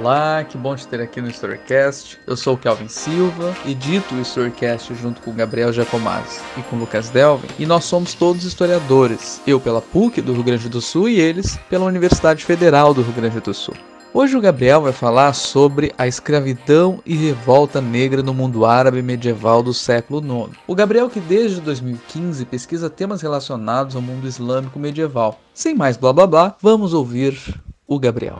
Olá, que bom te ter aqui no Storycast. Eu sou o Kelvin Silva, edito o Storycast junto com o Gabriel Giacomazzi e com o Lucas Delvin, e nós somos todos historiadores, eu pela PUC do Rio Grande do Sul e eles pela Universidade Federal do Rio Grande do Sul. Hoje o Gabriel vai falar sobre a escravidão e revolta negra no mundo árabe medieval do século IX. O Gabriel, que desde 2015 pesquisa temas relacionados ao mundo islâmico medieval. Sem mais blá blá blá, vamos ouvir o Gabriel.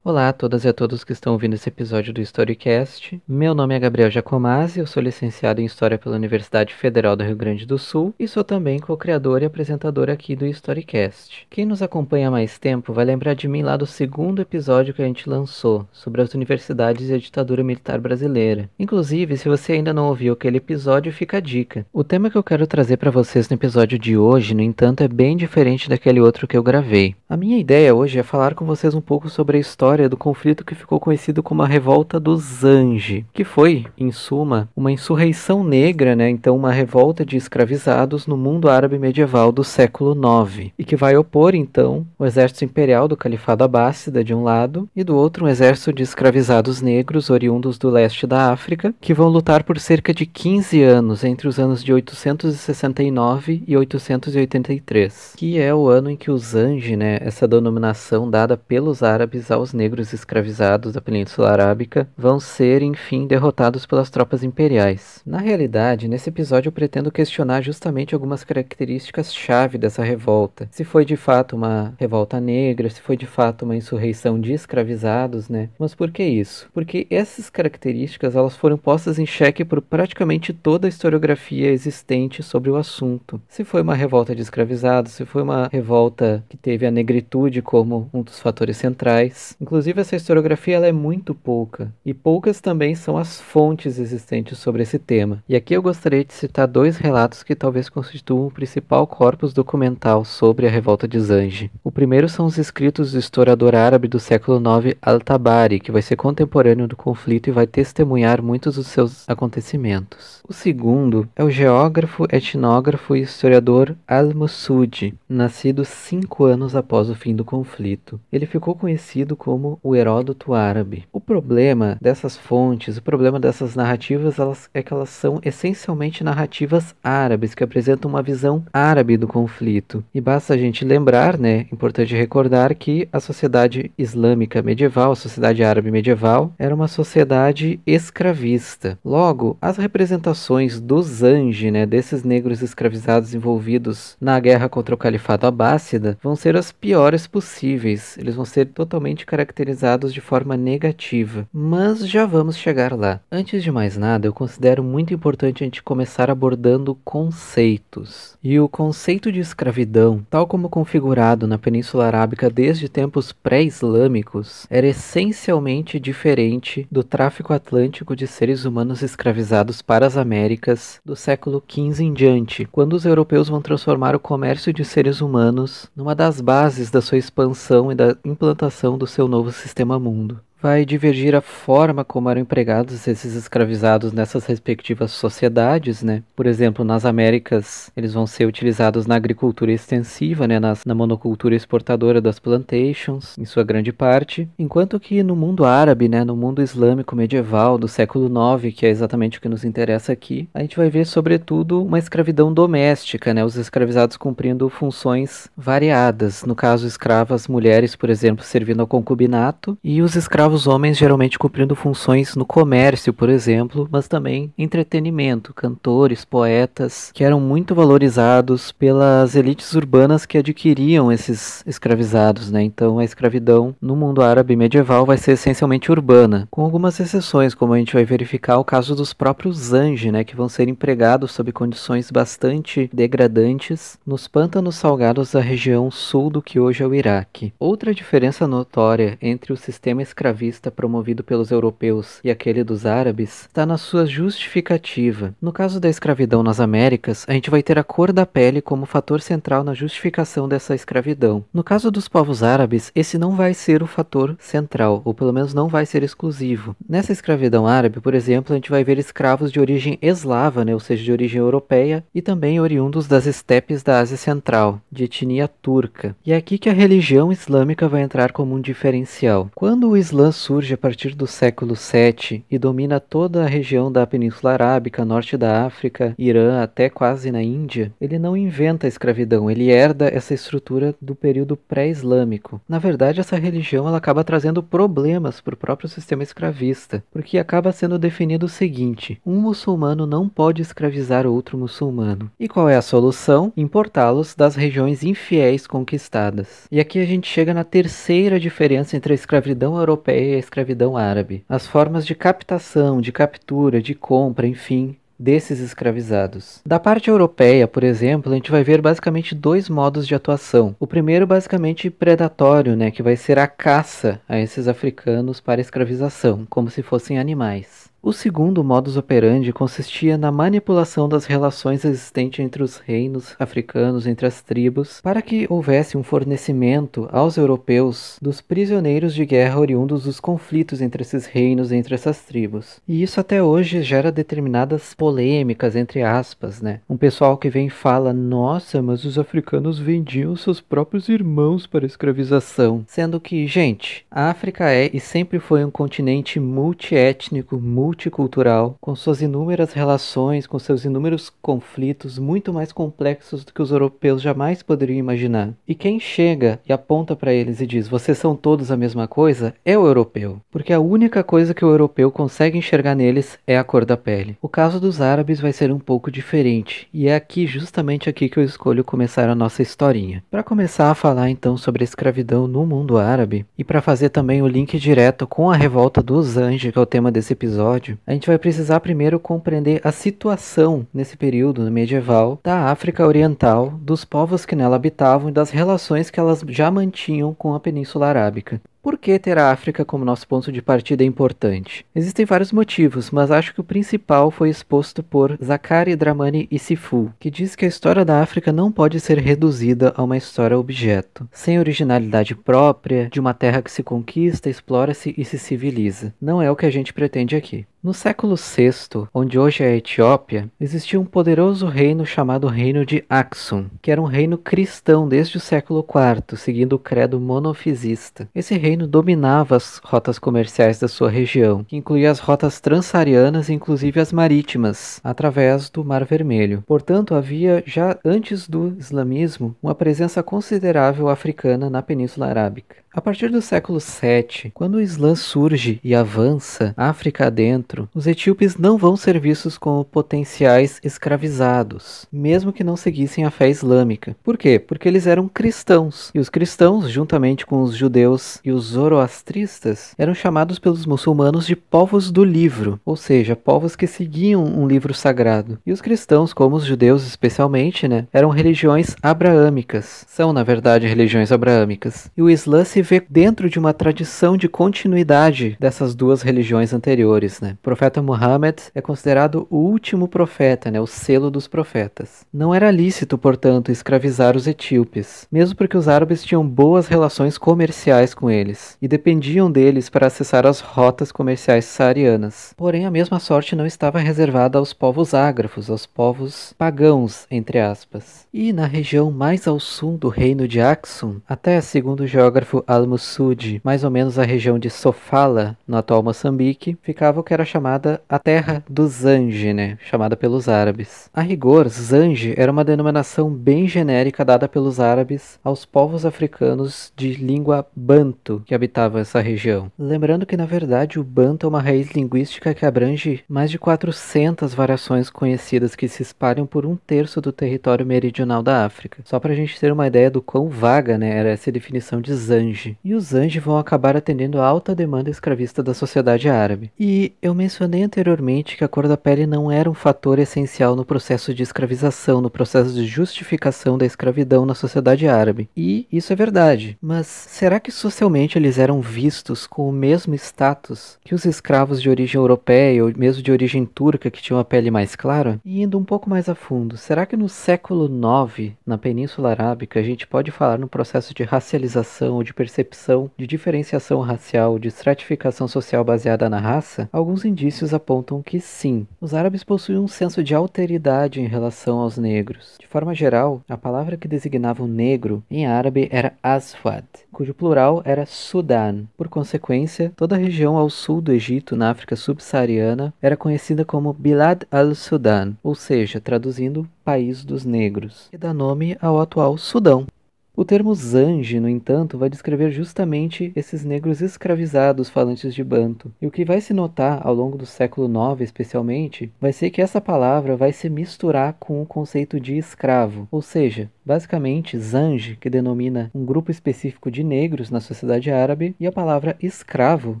Olá a todas e a todos que estão ouvindo esse episódio do Storycast. Meu nome é Gabriel Giacomazzi, eu sou licenciado em História pela Universidade Federal do Rio Grande do Sul e sou também co-criador e apresentador aqui do Storycast. Quem nos acompanha há mais tempo vai lembrar de mim lá do segundo episódio que a gente lançou, sobre as universidades e a ditadura militar brasileira. Inclusive, se você ainda não ouviu aquele episódio, fica a dica. O tema que eu quero trazer para vocês no episódio de hoje, no entanto, é bem diferente daquele outro que eu gravei. A minha ideia hoje é falar com vocês um pouco sobre a história do conflito que ficou conhecido como a Revolta do Zange, que foi, em suma, uma insurreição negra, então uma revolta de escravizados no mundo árabe medieval do século IX, e que vai opor, então, o exército imperial do Califado Abássida de um lado, e do outro um exército de escravizados negros oriundos do leste da África, que vão lutar por cerca de 15 anos, entre os anos de 869 e 883, que é o ano em que o Zange, essa denominação dada pelos árabes aos negros escravizados da Península Arábica, vão ser, enfim, derrotados pelas tropas imperiais. Na realidade, nesse episódio eu pretendo questionar justamente algumas características-chave dessa revolta. Se foi de fato uma revolta negra, se foi de fato uma insurreição de escravizados, Mas por que isso? Porque essas características elas foram postas em xeque por praticamente toda a historiografia existente sobre o assunto. Se foi uma revolta de escravizados, se foi uma revolta que teve a negritude como um dos fatores centrais. Inclusive, essa historiografia ela é muito pouca, e poucas também são as fontes existentes sobre esse tema. E aqui eu gostaria de citar dois relatos que talvez constituam o principal corpus documental sobre a revolta de Zange. O primeiro são os escritos do historiador árabe do século IX Al-Tabari, que vai ser contemporâneo do conflito e vai testemunhar muitos dos seus acontecimentos. O segundo é o geógrafo, etnógrafo e historiador Al-Musudi, nascido 5 anos após o fim do conflito. Ele ficou conhecido como o Heródoto árabe. O problema dessas fontes, o problema dessas narrativas é que elas são essencialmente narrativas árabes, que apresentam uma visão árabe do conflito. E basta a gente lembrar, importante recordar que a sociedade islâmica medieval, a sociedade árabe medieval, era uma sociedade escravista. Logo, as representações do Zange, desses negros escravizados envolvidos na guerra contra o Califado Abássida, vão ser as piores possíveis. Eles vão ser totalmente caracterizados de forma negativa, mas já vamos chegar lá. Antes de mais nada, eu considero muito importante a gente começar abordando conceitos. E o conceito de escravidão, tal como configurado na Península Arábica desde tempos pré-islâmicos, era essencialmente diferente do tráfico atlântico de seres humanos escravizados para as Américas do século XV em diante, quando os europeus vão transformar o comércio de seres humanos numa das bases da sua expansão e da implantação do seu novo sistema mundo. Vai divergir a forma como eram empregados esses escravizados nessas respectivas sociedades, Por exemplo, nas Américas, eles vão ser utilizados na agricultura extensiva, na monocultura exportadora das plantations, em sua grande parte, enquanto que no mundo árabe, no mundo islâmico medieval do século IX, que é exatamente o que nos interessa aqui, a gente vai ver, sobretudo, uma escravidão doméstica, os escravizados cumprindo funções variadas, no caso, escravas mulheres, por exemplo, servindo ao concubinato, e os escravos homens geralmente cumprindo funções no comércio, por exemplo, mas também entretenimento, cantores, poetas, que eram muito valorizados pelas elites urbanas que adquiriam esses escravizados, Então a escravidão no mundo árabe medieval vai ser essencialmente urbana, com algumas exceções, como a gente vai verificar o caso dos próprios Zange, que vão ser empregados sob condições bastante degradantes nos pântanos salgados da região sul do que hoje é o Iraque. Outra diferença notória entre o sistema escravista escravista promovido pelos europeus e aquele dos árabes está na sua justificativa. No caso da escravidão nas Américas, a gente vai ter a cor da pele como fator central na justificação dessa escravidão. No caso dos povos árabes, esse não vai ser o fator central, ou pelo menos não vai ser exclusivo. Nessa escravidão árabe, por exemplo, a gente vai ver escravos de origem eslava, né, ou seja, de origem europeia, e também oriundos das estepes da Ásia Central, de etnia turca. E é aqui que a religião islâmica vai entrar como um diferencial. Quando o Islã surge a partir do século VII e domina toda a região da Península Arábica, norte da África, Irã, até quase na Índia, ele não inventa a escravidão, ele herda essa estrutura do período pré-islâmico. Na verdade, essa religião ela acaba trazendo problemas para o próprio sistema escravista, porque acaba sendo definido o seguinte: um muçulmano não pode escravizar outro muçulmano. E qual é a solução? Importá-los das regiões infiéis conquistadas. E aqui a gente chega na terceira diferença entre a escravidão europeia e a escravidão árabe. As formas de captação, de captura, de compra, enfim, desses escravizados. Da parte europeia, por exemplo, a gente vai ver basicamente dois modos de atuação. O primeiro basicamente predatório, né, que vai ser a caça a esses africanos para escravização, como se fossem animais. O segundo modus operandi consistia na manipulação das relações existentes entre os reinos africanos, entre as tribos, para que houvesse um fornecimento aos europeus dos prisioneiros de guerra oriundos dos conflitos entre esses reinos, entre essas tribos. E isso até hoje gera determinadas polêmicas, entre aspas, né? Um pessoal que vem e fala: nossa, mas os africanos vendiam seus próprios irmãos para escravização. Sendo que, gente, a África é e sempre foi um continente multiétnico, multicultural, com suas inúmeras relações, com seus inúmeros conflitos, muito mais complexos do que os europeus jamais poderiam imaginar. E quem chega e aponta para eles e diz: vocês são todos a mesma coisa, é o europeu. Porque a única coisa que o europeu consegue enxergar neles é a cor da pele. O caso dos árabes vai ser um pouco diferente, e é aqui, justamente aqui, que eu escolho começar a nossa historinha. Para começar a falar então sobre a escravidão no mundo árabe, e para fazer também o link direto com a revolta dos Zanj, que é o tema desse episódio, a gente vai precisar primeiro compreender a situação nesse período medieval da África Oriental, dos povos que nela habitavam e das relações que elas já mantinham com a Península Arábica. Por que ter a África como nosso ponto de partida é importante? Existem vários motivos, mas acho que o principal foi exposto por Zakari Dramani Issoufou, que diz que a história da África não pode ser reduzida a uma história objeto, sem originalidade própria, de uma terra que se conquista, explora-se e se civiliza. Não é o que a gente pretende aqui. No século VI, onde hoje é a Etiópia, existia um poderoso reino chamado Reino de Aksum, que era um reino cristão desde o século IV, seguindo o credo monofisista. Esse reino dominava as rotas comerciais da sua região, que incluía as rotas transsaarianas e inclusive as marítimas, através do Mar Vermelho. Portanto, havia, já antes do islamismo, uma presença considerável africana na Península Arábica. A partir do século VII, quando o Islã surge e avança África adentro, os etíopes não vão ser vistos como potenciais escravizados, mesmo que não seguissem a fé islâmica. Por quê? Porque eles eram cristãos, e os cristãos, juntamente com os judeus e os zoroastristas, eram chamados pelos muçulmanos de povos do livro, ou seja, povos que seguiam um livro sagrado. E os cristãos, como os judeus especialmente, né, eram religiões abraâmicas, são na verdade religiões abraâmicas, e o Islã se vê dentro de uma tradição de continuidade dessas duas religiões anteriores, né? O profeta Muhammad é considerado o último profeta, né? O selo dos profetas. Não era lícito, portanto, escravizar os etíopes, mesmo porque os árabes tinham boas relações comerciais com eles e dependiam deles para acessar as rotas comerciais saarianas. Porém, a mesma sorte não estava reservada aos povos ágrafos, aos povos pagãos, entre aspas. E na região mais ao sul do reino de Aksum, até segundo o geógrafo Al-Musudi, mais ou menos a região de Sofala, no atual Moçambique, ficava o que era chamada a Terra dos Zanj, né? Chamada pelos árabes. A rigor, Zanj era uma denominação bem genérica dada pelos árabes aos povos africanos de língua banto que habitavam essa região. Lembrando que, na verdade, o banto é uma raiz linguística que abrange mais de 400 variações conhecidas que se espalham por 1/3 do território meridional da África. Só para a gente ter uma ideia do quão vaga, né, era essa definição de Zanj. E os Zanj vão acabar atendendo a alta demanda escravista da sociedade árabe. E eu mencionei anteriormente que a cor da pele não era um fator essencial no processo de escravização, no processo de justificação da escravidão na sociedade árabe. E isso é verdade. Mas será que socialmente eles eram vistos com o mesmo status que os escravos de origem europeia ou mesmo de origem turca que tinham a pele mais clara? E indo um pouco mais a fundo, será que no século IX, na Península Arábica, a gente pode falar no processo de racialização ou de percepção de diferenciação racial, de estratificação social baseada na raça? Alguns indícios apontam que sim. Os árabes possuíam um senso de alteridade em relação aos negros. De forma geral, a palavra que designava o negro em árabe era aswad, cujo plural era Sudan. Por consequência, toda a região ao sul do Egito, na África subsaariana, era conhecida como Bilad al-Sudan, ou seja, traduzindo, País dos Negros, que dá nome ao atual Sudão. O termo Zange, no entanto, vai descrever justamente esses negros escravizados falantes de Banto. E o que vai se notar ao longo do século IX, especialmente, vai ser que essa palavra vai se misturar com o conceito de escravo. Ou seja, basicamente, Zange, que denomina um grupo específico de negros na sociedade árabe, e a palavra escravo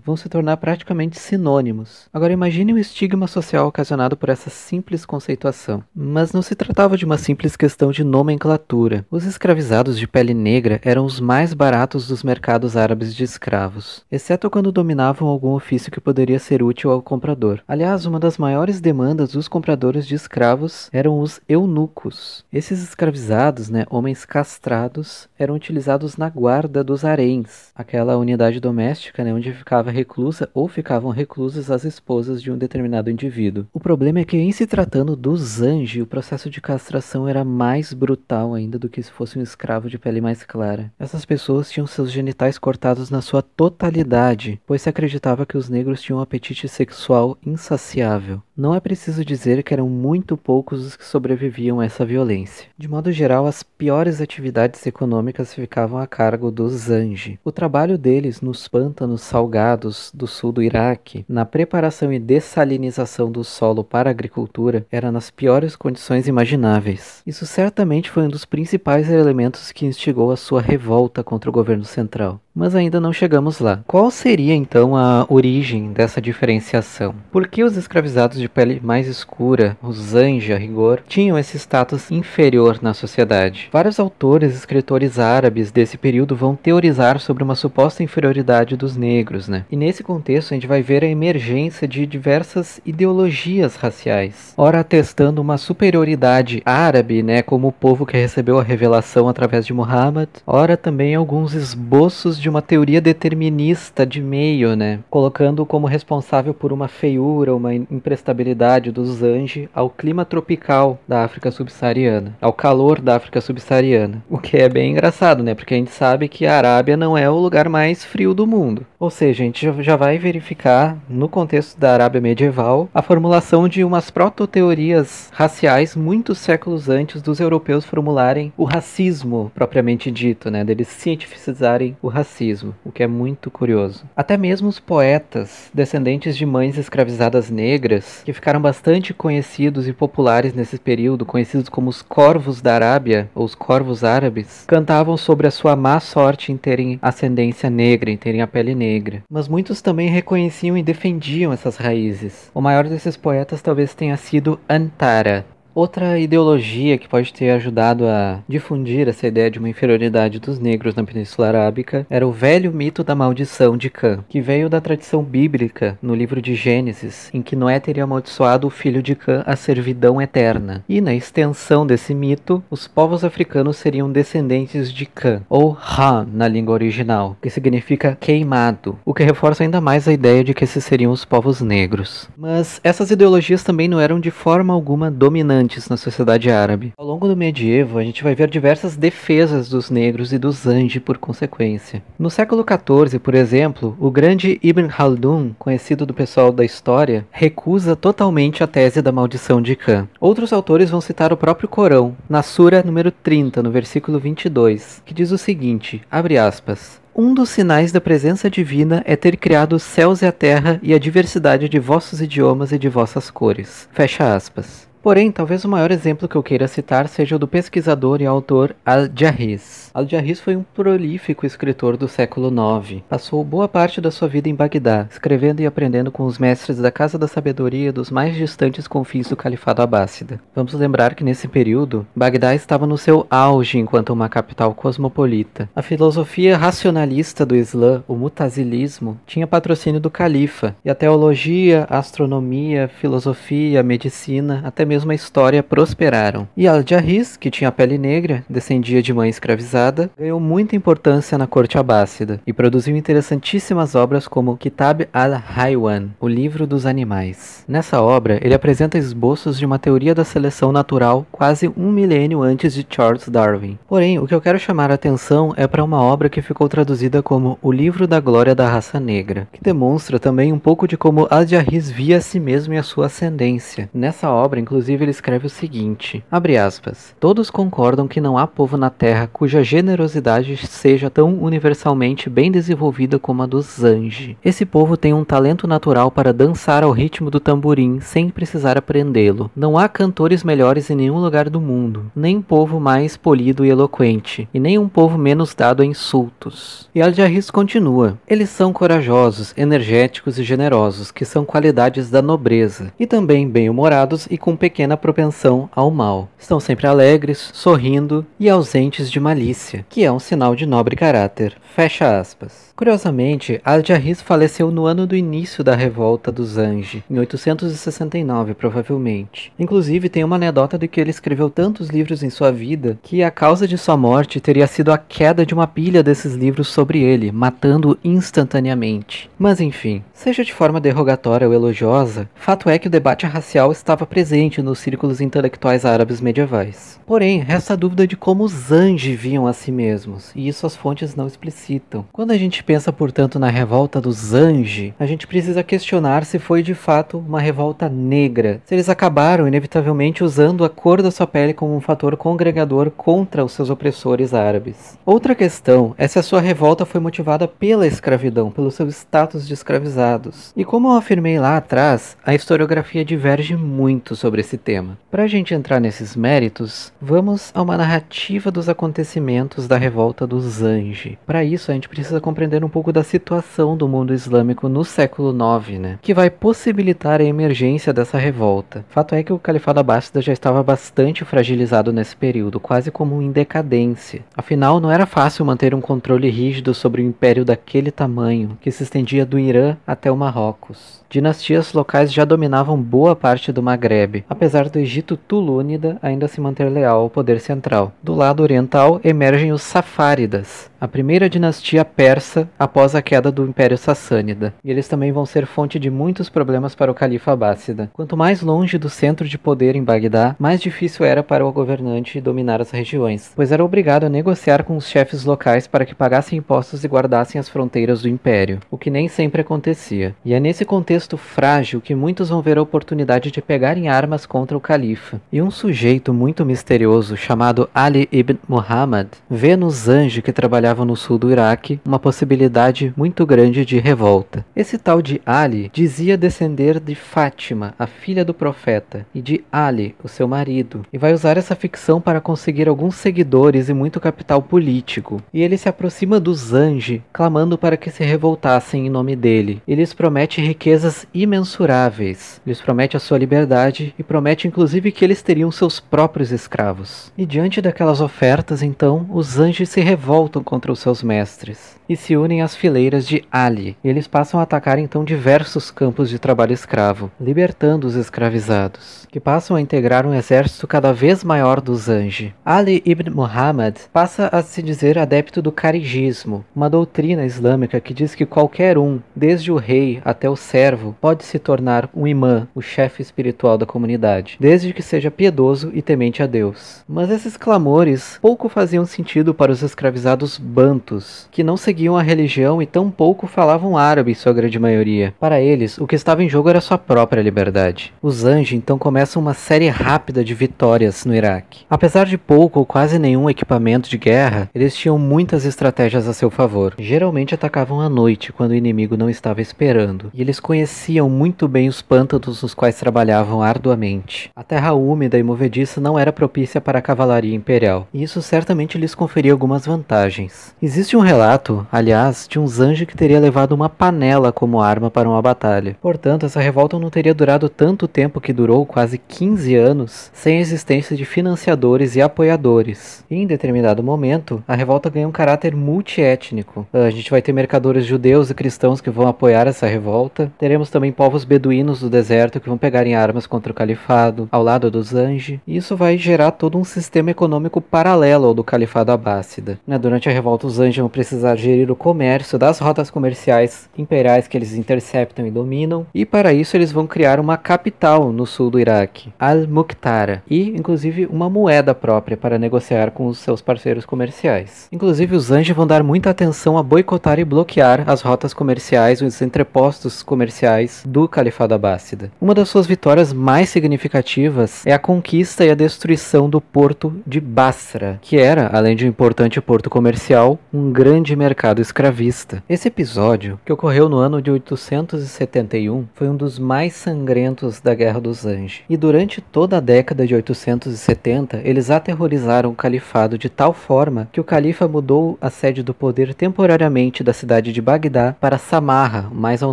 vão se tornar praticamente sinônimos. Agora imagine o estigma social ocasionado por essa simples conceituação. Mas não se tratava de uma simples questão de nomenclatura. Os escravizados de pele negra eram os mais baratos dos mercados árabes de escravos, exceto quando dominavam algum ofício que poderia ser útil ao comprador. Aliás, uma das maiores demandas dos compradores de escravos eram os eunucos. Esses escravizados, homens castrados, eram utilizados na guarda dos haréns, aquela unidade doméstica, onde ficava reclusa ou ficavam reclusas as esposas de um determinado indivíduo. O problema é que, em se tratando do zange, o processo de castração era mais brutal ainda do que se fosse um escravo de pele mais clara. Essas pessoas tinham seus genitais cortados na sua totalidade, pois se acreditava que os negros tinham um apetite sexual insaciável. Não é preciso dizer que eram muito poucos os que sobreviviam a essa violência. De modo geral, as piores atividades econômicas ficavam a cargo dos zange. O trabalho deles nos pântanos salgados do sul do Iraque, na preparação e dessalinização do solo para a agricultura, era nas piores condições imagináveis. Isso certamente foi um dos principais elementos que instigou a sua revolta contra o governo central. Mas ainda não chegamos lá. Qual seria então a origem dessa diferenciação? Por que os escravizados de pele mais escura, os zange a rigor, tinham esse status inferior na sociedade? Vários autores e escritores árabes desse período vão teorizar sobre uma suposta inferioridade dos negros, E nesse contexto a gente vai ver a emergência de diversas ideologias raciais. Ora atestando uma superioridade árabe, como o povo que recebeu a revelação através de Muhammad, ora também alguns esboços de uma teoria determinista de meio, colocando como responsável por uma feiura, uma imprestabilidade dos zange ao clima tropical da África subsaariana, ao calor da África subsaariana. O que é bem engraçado, porque a gente sabe que a Arábia não é o lugar mais frio do mundo. Ou seja, a gente já vai verificar, no contexto da Arábia medieval, a formulação de umas proto-teorias raciais muitos séculos antes dos europeus formularem o racismo propriamente dito, deles cientificizarem o racismo, o que é muito curioso. Até mesmo os poetas, descendentes de mães escravizadas negras, que ficaram bastante conhecidos e populares nesse período, conhecidos como os corvos da Arábia, ou os corvos árabes, cantavam sobre a sua má sorte em terem ascendência negra, em terem a pele negra. Mas muitos também reconheciam e defendiam essas raízes. O maior desses poetas talvez tenha sido Antara. Outra ideologia que pode ter ajudado a difundir essa ideia de uma inferioridade dos negros na Península Arábica era o velho mito da maldição de Cã, que veio da tradição bíblica no livro de Gênesis, em que Noé teria amaldiçoado o filho de Cã à servidão eterna. E na extensão desse mito, os povos africanos seriam descendentes de Cã, ou Ra na língua original, que significa queimado, o que reforça ainda mais a ideia de que esses seriam os povos negros. Mas essas ideologias também não eram de forma alguma dominantes na sociedade árabe. Ao longo do medievo, a gente vai ver diversas defesas dos negros e dos zange por consequência. No século XIV, por exemplo, o grande Ibn Khaldun, conhecido do pessoal da história, recusa totalmente a tese da maldição de Cã. Outros autores vão citar o próprio Corão, na Sura número 30, no versículo 22, que diz o seguinte, abre aspas, um dos sinais da presença divina é ter criado os céus e a terra e a diversidade de vossos idiomas e de vossas cores. Fecha aspas. Porém, talvez o maior exemplo que eu queira citar seja o do pesquisador e autor Al-Jarriz. Al-Jarriz foi um prolífico escritor do século IX. Passou boa parte da sua vida em Bagdá, escrevendo e aprendendo com os mestres da Casa da Sabedoria dos mais distantes confins do Califado Abássida. Vamos lembrar que nesse período, Bagdá estava no seu auge enquanto uma capital cosmopolita. A filosofia racionalista do Islã, o mutazilismo, tinha patrocínio do califa, e a teologia, a astronomia, filosofia, a medicina, até mesmo a história prosperaram. E Al-Jarriz, que tinha pele negra, descendia de mãe escravizada, ganhou muita importância na corte abássida e produziu interessantíssimas obras como Kitab al-Haywan, o livro dos animais. Nessa obra, ele apresenta esboços de uma teoria da seleção natural quase um milênio antes de Charles Darwin. Porém, o que eu quero chamar a atenção é para uma obra que ficou traduzida como O Livro da Glória da Raça Negra, que demonstra também um pouco de como Al-Jarriz via a si mesmo e a sua ascendência. Nessa obra, inclusive, ele escreve o seguinte, abre aspas, todos concordam que não há povo na Terra cuja generosidade seja tão universalmente bem desenvolvida como a dos Zanji. Esse povo tem um talento natural para dançar ao ritmo do tamborim sem precisar aprendê-lo. Não há cantores melhores em nenhum lugar do mundo, nem povo mais polido e eloquente, e nem um povo menos dado a insultos. E Al-Jarriz continua, eles são corajosos, energéticos e generosos, que são qualidades da nobreza, e também bem-humorados e com pequena propensão ao mal. Estão sempre alegres, sorrindo e ausentes de malícia, que é um sinal de nobre caráter. Fecha aspas. Curiosamente, Al-Jarriz faleceu no ano do início da revolta dos Zanji, em 869 provavelmente. Inclusive, tem uma anedota de que ele escreveu tantos livros em sua vida que a causa de sua morte teria sido a queda de uma pilha desses livros sobre ele, matando-o instantaneamente. Mas enfim, seja de forma derrogatória ou elogiosa, fato é que o debate racial estava presente nos círculos intelectuais árabes medievais. Porém, resta a dúvida de como os Zanji viam a si mesmos, e isso as fontes não explicitam. Quando a gente pensa, portanto, na revolta dos Zanji, a gente precisa questionar se foi de fato uma revolta negra, se eles acabaram inevitavelmente usando a cor da sua pele como um fator congregador contra os seus opressores árabes. Outra questão é se a sua revolta foi motivada pela escravidão, pelo seu status de escravizados. E como eu afirmei lá atrás, a historiografia diverge muito sobre esse tema. Para a gente entrar nesses méritos, vamos a uma narrativa dos acontecimentos da revolta dos Zanji. Para isso, a gente precisa compreender um pouco da situação do mundo islâmico no século IX, que vai possibilitar a emergência dessa revolta. Fato é que o Califado Abássida já estava bastante fragilizado nesse período, quase como em decadência. Afinal, não era fácil manter um controle rígido sobre um império daquele tamanho, que se estendia do Irã até o Marrocos. Dinastias locais já dominavam boa parte do Maghreb, apesar do Egito Tulúnida ainda se manter leal ao poder central. Do lado oriental emergem os Safáridas, a primeira dinastia persa após a queda do Império Sassânida, e eles também vão ser fonte de muitos problemas para o califa abássida. Quanto mais longe do centro de poder em Bagdá, mais difícil era para o governante dominar as regiões, pois era obrigado a negociar com os chefes locais para que pagassem impostos e guardassem as fronteiras do império, o que nem sempre acontecia. E é nesse contexto frágil que muitos vão ver a oportunidade de pegarem armas contra o califa. E um sujeito muito misterioso chamado Ali ibn Muhammad vê nos Zanji que trabalhavam no sul do Iraque uma possibilidade muito grande de revolta. Esse tal de Ali dizia descender de Fátima, a filha do profeta, e de Ali, o seu marido, e vai usar essa ficção para conseguir alguns seguidores e muito capital político. E ele se aproxima dos Zanji, clamando para que se revoltassem em nome dele. Ele lhes promete riquezas imensuráveis, lhes promete a sua liberdade e promete inclusive que eles teriam seus próprios escravos. E diante daquelas ofertas, então, os Zanji se revoltam contra os seus mestres e se unem às fileiras de Ali. E eles passam a atacar então diversos campos de trabalho escravo, libertando os escravizados, que passam a integrar um exército cada vez maior dos Zanji. Ali ibn Muhammad passa a se dizer adepto do Kharigismo, uma doutrina islâmica que diz que qualquer um, desde o rei até o servo, pode se tornar um imã, o chefe espiritual da comunidade, desde que seja piedoso e temente a Deus. Mas esses clamores pouco faziam sentido para os escravizados bantus, que não seguiam a religião e tampouco falavam árabe em sua grande maioria. Para eles, o que estava em jogo era sua própria liberdade. Os Zengi então começam uma série rápida de vitórias no Iraque. Apesar de pouco ou quase nenhum equipamento de guerra, eles tinham muitas estratégias a seu favor. Geralmente atacavam à noite, quando o inimigo não estava esperando, e eles conheciam muito bem os pântanos nos quais trabalhavam arduamente. A terra úmida e movediça não era propícia para a cavalaria imperial, e isso certamente lhes conferia algumas vantagens. Existe um relato, aliás, de um Zengi que teria levado uma panela como arma para uma batalha. Portanto, essa revolta não teria durado tanto tempo que durou, quase 15 anos, sem a existência de financiadores e apoiadores. E, em determinado momento, a revolta ganha um caráter multiétnico. A gente vai ter mercadores judeus e cristãos que vão apoiar essa revolta. Teremos também povos beduínos do deserto que vão pegar em armas contra o califado, ao lado dos Zengi. E isso vai gerar todo um sistema econômico paralelo ao do califado abássida. Durante a revolta, os Zengi vão precisar gerir o comércio das rotas comerciais imperiais que eles interceptam e dominam. E para isso eles vão criar uma capital no sul do Iraque, Al-Muqtara, e inclusive uma moeda própria para negociar com os seus parceiros comerciais. Inclusive os Zengi vão dar muita atenção a boicotar e bloquear as rotas comerciais, os entrepostos comerciais do califado abássida. Uma das suas vitórias mais significativas é a conquista e a destruição do porto de Basra, que era, além de um importante porto comercial, um grande mercado escravista. Esse episódio, que ocorreu no ano de 871, foi um dos mais sangrentos da Guerra dos Zengi. E durante toda a década de 870, eles aterrorizaram o califado de tal forma que o califa mudou a sede do poder temporariamente da cidade de Bagdá para Samarra, mais ao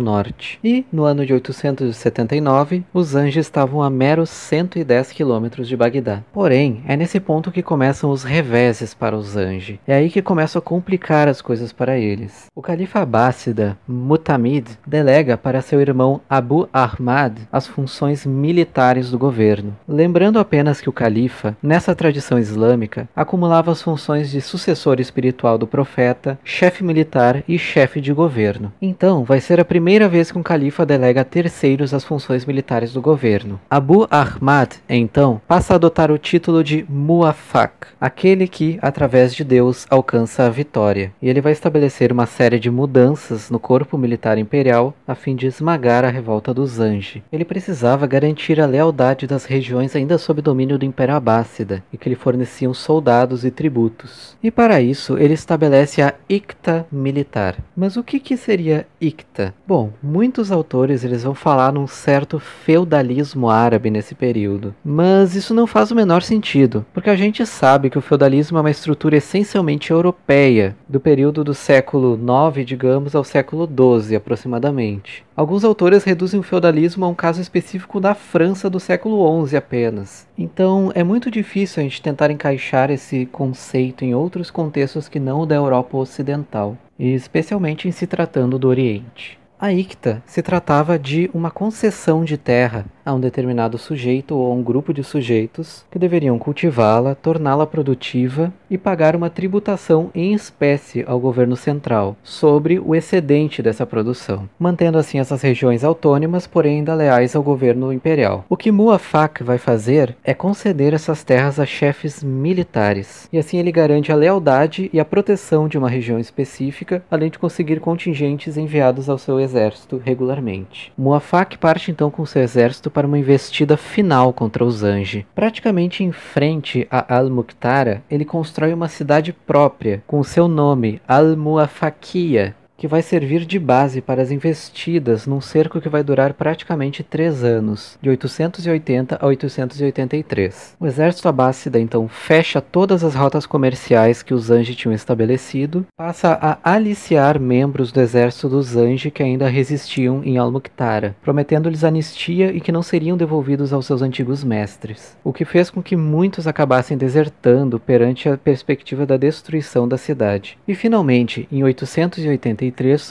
norte. E, no ano de 879, os Zengi estavam a meros 110 quilômetros de Bagdá. Porém, é nesse ponto que começam os reveses para os Zengi. É aí que começam a complicar as coisas para eles. O califa abássida, Mutamid, delega para seu irmão Abu Ahmad as funções militares do governo. Lembrando apenas que o califa, nessa tradição islâmica, acumulava as funções de sucessor espiritual do profeta, chefe militar e chefe de governo. Então, vai ser a primeira vez que um califa delega a terceiros as funções militares do governo. Abu Ahmad, então, passa a adotar o título de Muwafaq, aquele que, através de Deus, alcança a vitória. E ele vai estabelecer uma série de mudanças no corpo militar imperial a fim de esmagar a revolta dos Zengi. Ele precisava garantir a lealdade das regiões ainda sob domínio do Império Abássida e que lhe forneciam soldados e tributos. E para isso, ele estabelece a Iqta militar. Mas o que seria Iqta? Bom, muitos autores eles vão falar num certo feudalismo árabe nesse período. Mas isso não faz o menor sentido, porque a gente sabe que o feudalismo é uma estrutura essencialmente europeia, do período do século IX, digamos, ao século XII, aproximadamente. Alguns autores reduzem o feudalismo a um caso específico da França do século XI apenas. Então, é muito difícil a gente tentar encaixar esse conceito em outros contextos que não o da Europa Ocidental, e especialmente em se tratando do Oriente. A Iqta se tratava de uma concessão de terra a um determinado sujeito ou a um grupo de sujeitos que deveriam cultivá-la, torná-la produtiva e pagar uma tributação em espécie ao governo central sobre o excedente dessa produção, mantendo assim essas regiões autônomas, porém ainda leais ao governo imperial. O que Muwafaq vai fazer é conceder essas terras a chefes militares, e assim ele garante a lealdade e a proteção de uma região específica, além de conseguir contingentes enviados ao seu exército regularmente. Muwafaq parte então com seu exército para uma investida final contra os Zengi. Praticamente em frente a Al-Muqtara, ele constrói uma cidade própria, com seu nome, Al-Muwafaqiya, que vai servir de base para as investidas num cerco que vai durar praticamente 3 anos, de 880 a 883. O exército abássida então fecha todas as rotas comerciais que os Zengi tinham estabelecido, passa a aliciar membros do exército dos Zengi que ainda resistiam em Al-Muqtara, prometendo-lhes anistia e que não seriam devolvidos aos seus antigos mestres, o que fez com que muitos acabassem desertando perante a perspectiva da destruição da cidade. E finalmente, em 883,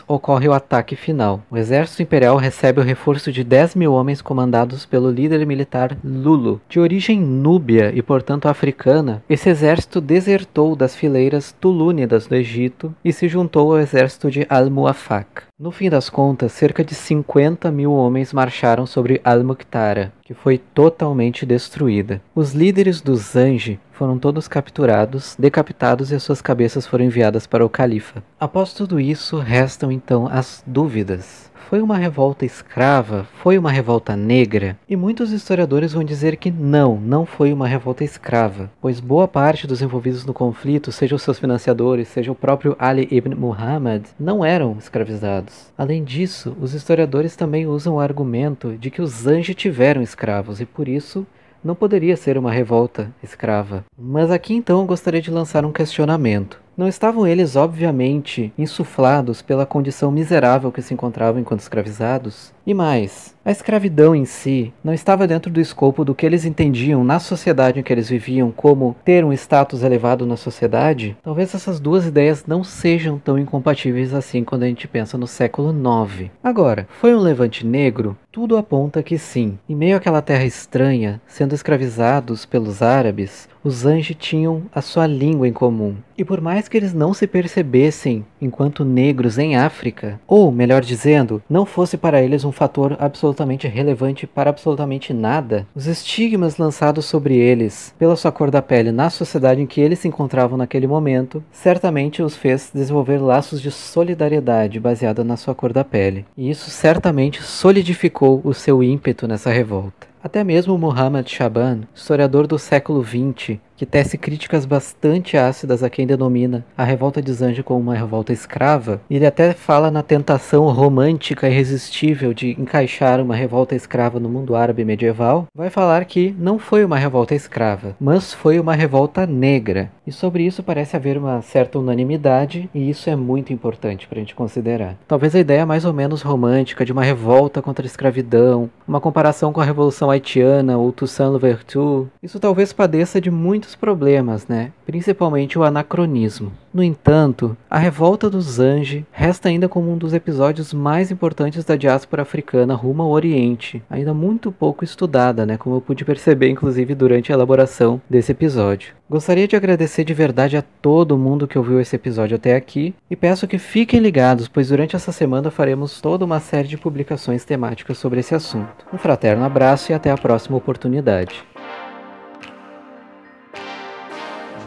ocorre o ataque final. O exército imperial recebe o reforço de 10.000 homens comandados pelo líder militar Lulu. De origem núbia e portanto africana, esse exército desertou das fileiras tulúnidas do Egito e se juntou ao exército de Al-Muwafaq. No fim das contas, cerca de 50 mil homens marcharam sobre Al-Muqtara, que foi totalmente destruída. Os líderes dos Zanji foram todos capturados, decapitados e as suas cabeças foram enviadas para o califa. Após tudo isso, restam então as dúvidas. Foi uma revolta escrava? Foi uma revolta negra? E muitos historiadores vão dizer que não foi uma revolta escrava, pois boa parte dos envolvidos no conflito, sejam seus financiadores, seja o próprio Ali ibn Muhammad, não eram escravizados. Além disso, os historiadores também usam o argumento de que os Zanji tiveram escravos e por isso não poderia ser uma revolta escrava. Mas aqui então eu gostaria de lançar um questionamento. Não estavam eles, obviamente, insuflados pela condição miserável que se encontravam enquanto escravizados? E mais, a escravidão em si não estava dentro do escopo do que eles entendiam na sociedade em que eles viviam como ter um status elevado na sociedade? Talvez essas duas ideias não sejam tão incompatíveis assim quando a gente pensa no século IX. Agora, foi um levante negro? Tudo aponta que sim. Em meio àquela terra estranha, sendo escravizados pelos árabes, os Zanji tinham a sua língua em comum. E por mais que eles não se percebessem enquanto negros em África, ou melhor dizendo, não fosse para eles um fator absolutamente relevante para absolutamente nada, os estigmas lançados sobre eles pela sua cor da pele na sociedade em que eles se encontravam naquele momento, certamente os fez desenvolver laços de solidariedade baseada na sua cor da pele. E isso certamente solidificou o seu ímpeto nessa revolta. Até mesmo Muhammad Shaban, historiador do século XX, que tece críticas bastante ácidas a quem denomina a revolta de Zanji como uma revolta escrava, ele até fala na tentação romântica e irresistível de encaixar uma revolta escrava no mundo árabe medieval, vai falar que não foi uma revolta escrava, mas foi uma revolta negra. E sobre isso parece haver uma certa unanimidade, e isso é muito importante para a gente considerar. Talvez a ideia mais ou menos romântica de uma revolta contra a escravidão, uma comparação com a Revolução Haitiana ou Toussaint Louverture, isso talvez padeça de muitos problemas, né? Principalmente o anacronismo. No entanto, a revolta dos Zanji resta ainda como um dos episódios mais importantes da diáspora africana rumo ao Oriente, ainda muito pouco estudada, né? Como eu pude perceber, inclusive, durante a elaboração desse episódio. Gostaria de agradecer de verdade a todo mundo que ouviu esse episódio até aqui e peço que fiquem ligados, pois durante essa semana faremos toda uma série de publicações temáticas sobre esse assunto. Um fraterno abraço e até a próxima oportunidade.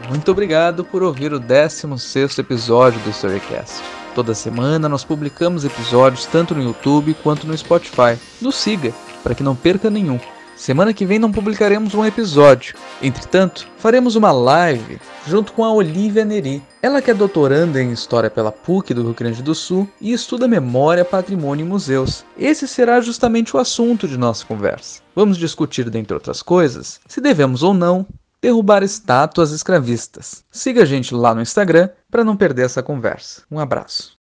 Muito obrigado por ouvir o 16º episódio do Storycast. Toda semana nós publicamos episódios tanto no YouTube quanto no Spotify. Nos siga, para que não perca nenhum. Semana que vem não publicaremos um episódio. Entretanto, faremos uma live junto com a Olivia Neri. Ela que é doutoranda em História pela PUC do Rio Grande do Sul e estuda memória, patrimônio e museus. Esse será justamente o assunto de nossa conversa. Vamos discutir, dentre outras coisas, se devemos ou não derrubar estátuas escravistas. Siga a gente lá no Instagram para não perder essa conversa. Um abraço.